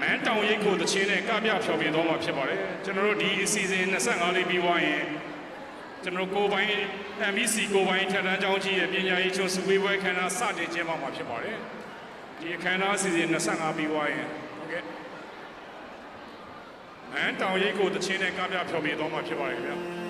မန်းတောင်ရိပ်ကိုတချင်းနဲ့ကပြဖြော်ပြသွားမှာဖြစ်ပါတယ်ကျွန်တော်တို့ဒီအစီအစဉ်25လေးပြီးသွားရင်ကျွန်တော်ကိုပိုင်း MBC ကိုပိုင်းထက်တန်းကျောင်းကြီးရဲ့ပညာရေးချုံစုဝေးပွဲခန်းနာစတင်ကျင်းပမှာဖြစ်ပါတယ်ဒီအခမ်းအနားအစီအစဉ်25ပြီးသွားရင်ဟုတ်ကဲ့မန်းတောင်ရိပ်ကိုတချင်းနဲ့ကပြဖြော်ပြသွားမှာဖြစ်ပါတယ်ခင်ဗျာ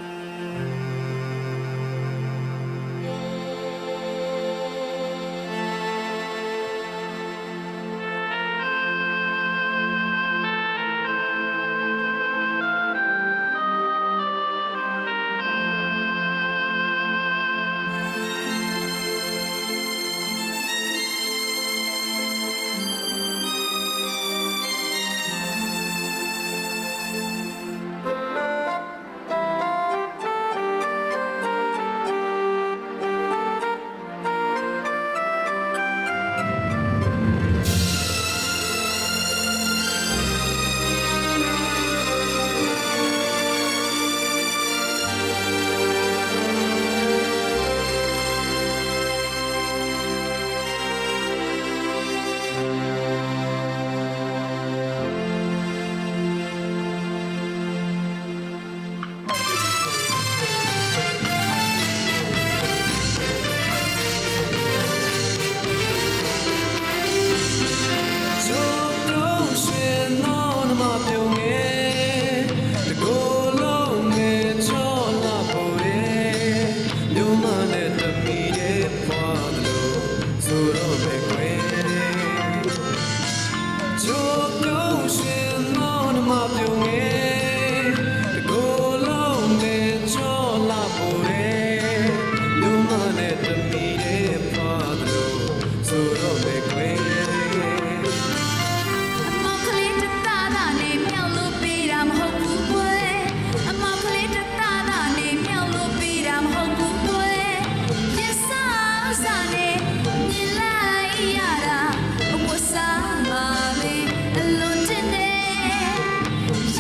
ရ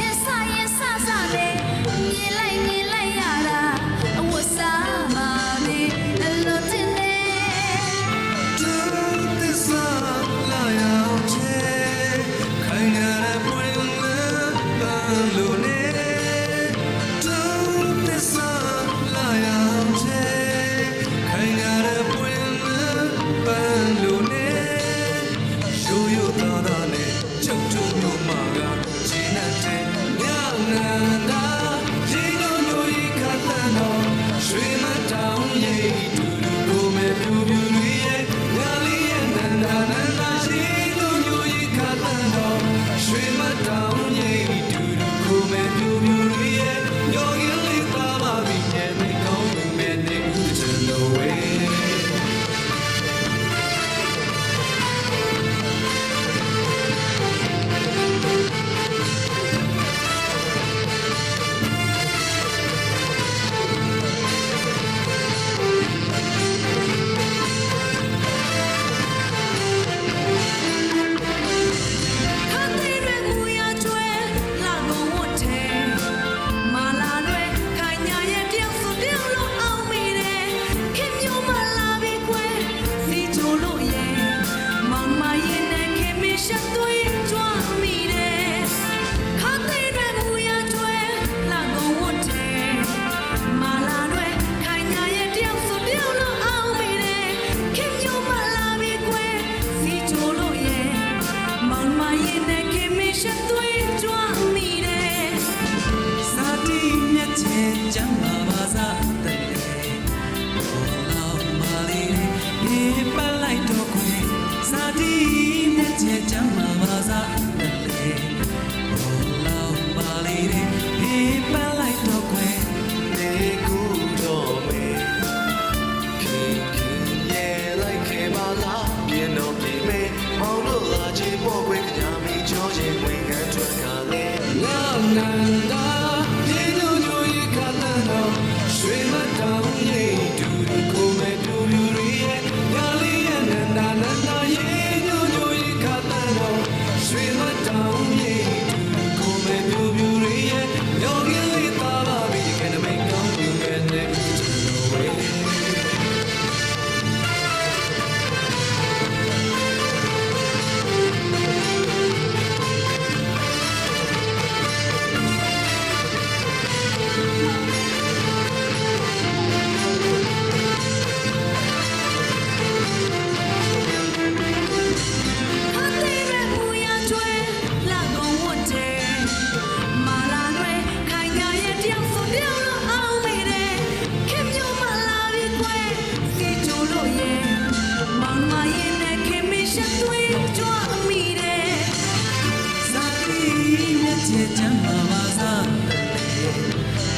ချစ်ချမ်းပါပါစား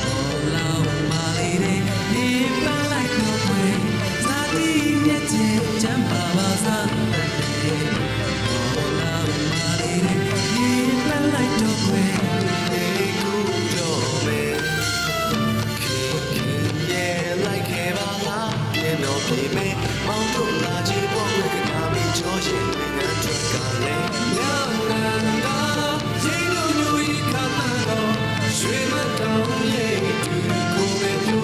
ပေါ်လာပါလေဒီပန်းလိုက်တော့ခွေဇာတိမျက်ချစ်ချမ်းပါပါစားပေါ်လာပါလေဒီပန်းလိုက်တော့ခွေဒီကူတော့မေYeah, like Kevala, you know, baby, I'm gonna let you go with the army, George, and I'm drunk. No, you know, you can't go. Swim it down, yeah, go with you,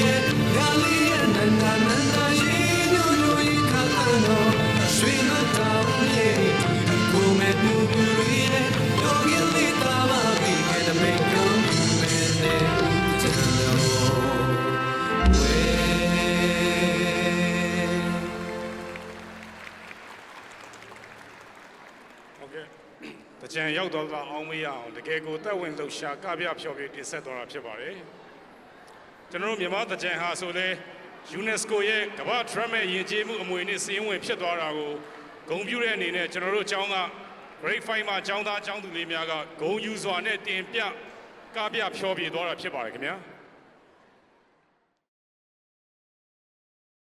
yeah, Yali and Nanda, you know, you can't go. Swim it down, yeah, go with you, yeah, don't get me down, I'll be gonna make you, man. ဟုတ်ကဲ့တကြံရောက်တော့အောင်မေးရအောင်တကယ်ကိုတက်ဝင်လှူရှာကပြဖြောပြတင်ဆက်သွားတာဖြစ်ပါတယ်ကျွန်တော်တို့မြန်မာတကြံဟာဆိုလဲ UNESCO ရဲ့ကမ္ဘာဒရမ်ရဲ့ယဉ်ကျေးမှုအမွေအနှစ်စီးရင်ဝင်ဖြစ်သွားတာကိုဂုဏ်ပြုတဲ့အနေနဲ့ကျွန်တော်တို့ကျောင်းက Grade 5မှာကျောင်းသားကျောင်းသူလေးများကဂုဏ်ယူစွာနဲ့တင်ပြကပြဖြောပြသွားတာဖြစ်ပါတယ်ခင်ဗျာ